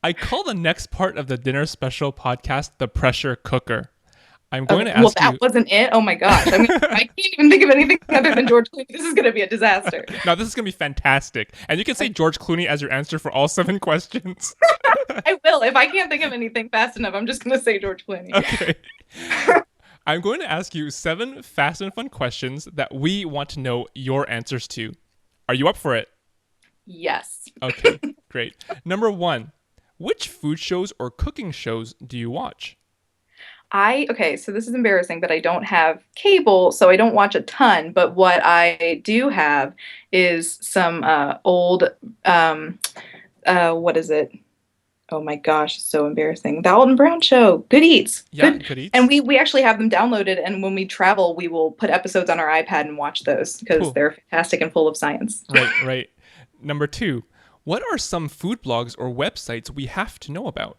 I call the next part of the dinner special podcast the pressure cooker. I'm going Okay. to Well, ask that you. wasn't it. Oh my gosh. I can't even think of anything other than George Clooney. This is going to be a disaster. Now, this is going to be fantastic. And you can say Okay. George Clooney as your answer for all seven questions. I will. If I can't think of anything fast enough, I'm just going to say George Clooney. Okay. I'm going to ask you seven fast and fun questions that we want to know your answers to. Are you up for it? Yes. Okay, great. Number one, which food shows or cooking shows do you watch? Okay, so this is embarrassing, but I don't have cable, so I don't watch a ton. But what I do have is some old, um, what is it? Oh my gosh, it's so embarrassing. The Alton Brown Show. Good Eats. Yeah, Good. good And eats. we actually have them downloaded, and when we travel, we will put episodes on our iPad and watch those because Cool. they're fantastic and full of science. Right, right. Number two, what are some food blogs or websites we have to know about?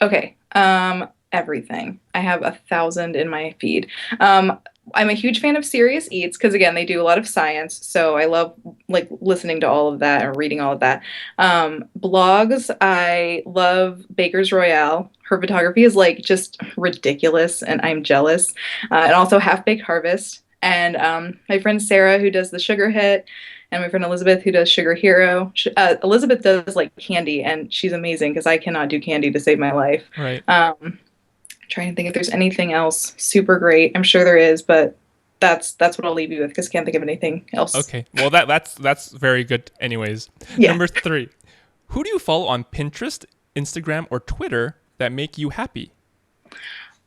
Okay. Everything. I have 1,000 in my feed. Um, I'm a huge fan of Serious Eats because again, they do a lot of science, so I love like listening to all of that or reading all of that. Blogs, I love Baker's Royale. Her photography is like just ridiculous, and I'm jealous. And also Half Baked Harvest, and my friend Sarah who does the Sugar Hit, and my friend Elizabeth who does Sugar Hero. Elizabeth does like candy, and she's amazing because I cannot do candy to save my life. Right. Trying to think if there's anything else super great. I'm sure there is, but that's what I'll leave you with because I can't think of anything else. Okay. Well, that's very good anyways. Yeah. Number three, who do you follow on Pinterest, Instagram, or Twitter that make you happy?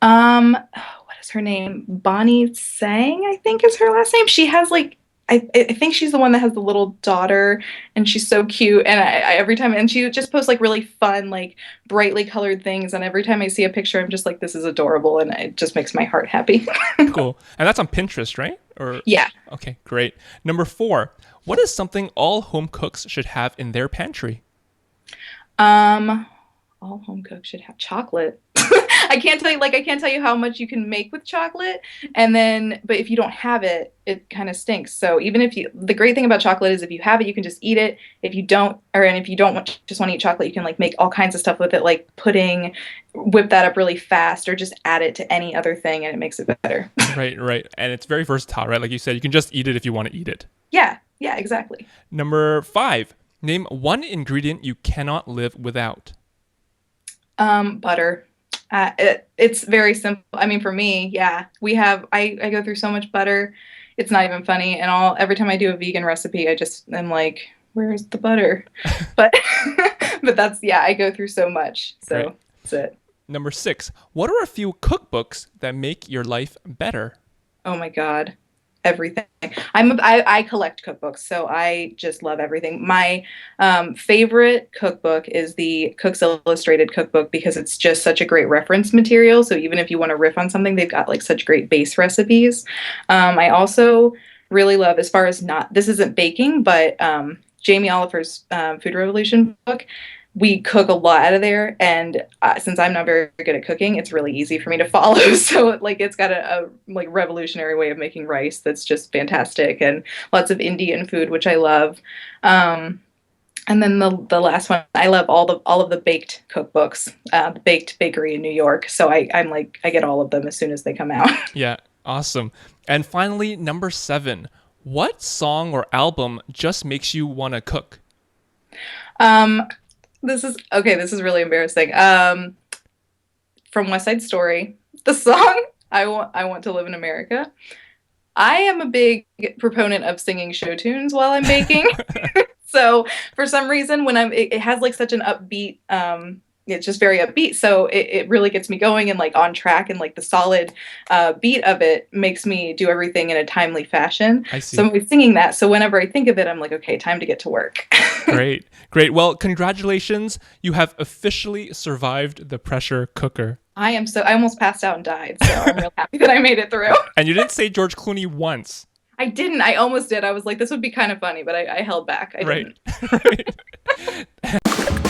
What is her name? Bonnie Sang, I think is her last name. She has like I think she's the one that has the little daughter, and she's so cute. And I every time, and she just posts like really fun, like brightly colored things. And every time I see a picture, I'm just like, this is adorable, and it just makes my heart happy. Cool. And that's on Pinterest, right? Or Yeah. okay, great. Number four, what is something all home cooks should have in their pantry? Um, all home cooks should have chocolate. I can't tell you how much you can make with chocolate, and then but if you don't have it, it kind of stinks. So even if you the great thing about chocolate is if you have it, you can just eat it. If you don't, or and if you don't want just want to eat chocolate, you can like make all kinds of stuff with it, like pudding, whip that up really fast, or just add it to any other thing, and it makes it better. Right, right. And it's very versatile, right? Like you said, you can just eat it if you want to eat it. Yeah, yeah, exactly. Number five, name one ingredient you cannot live without. Butter. It's very simple. I mean, for me, yeah, I go through so much butter. It's not even funny. And every time I do a vegan recipe, I just am like, where's the butter? But, but yeah, I go through so much. Great. So that's it. Number six, what are a few cookbooks that make your life better? Oh my God. Everything. I collect cookbooks, so I just love everything. My favorite cookbook is the Cook's Illustrated cookbook because it's just such a great reference material. So even if you want to riff on something, they've got like such great base recipes. I also really love, as far as not this isn't baking, but Jamie Oliver's Food Revolution book. We cook a lot out of there, and since I'm not very good at cooking, it's really easy for me to follow. So like it's got a like revolutionary way of making rice that's just fantastic, and lots of Indian food which I love. um, and then the last one, I love all of the baked cookbooks, the Baked Bakery in New York. So I'm like I get all of them as soon as they come out. Yeah, awesome. And finally, number seven, what song or album just makes you want to cook? um, this is okay. This is really embarrassing. From West Side Story, the song I want to live in America. I am a big proponent of singing show tunes while I'm baking. So for some reason, it has like such an upbeat, it's just very upbeat. So it really gets me going and like on track, and like the solid beat of it makes me do everything in a timely fashion. I So see. I'm always singing that. So whenever I think of it, I'm like, okay, time to get to work. Great, great. Well, congratulations. You have officially survived the pressure cooker. I almost passed out and died. So I'm real happy that I made it through. And you didn't say George Clooney once. I didn't. I almost did. I was like, this would be kind of funny, but I held back. I Right, didn't. right.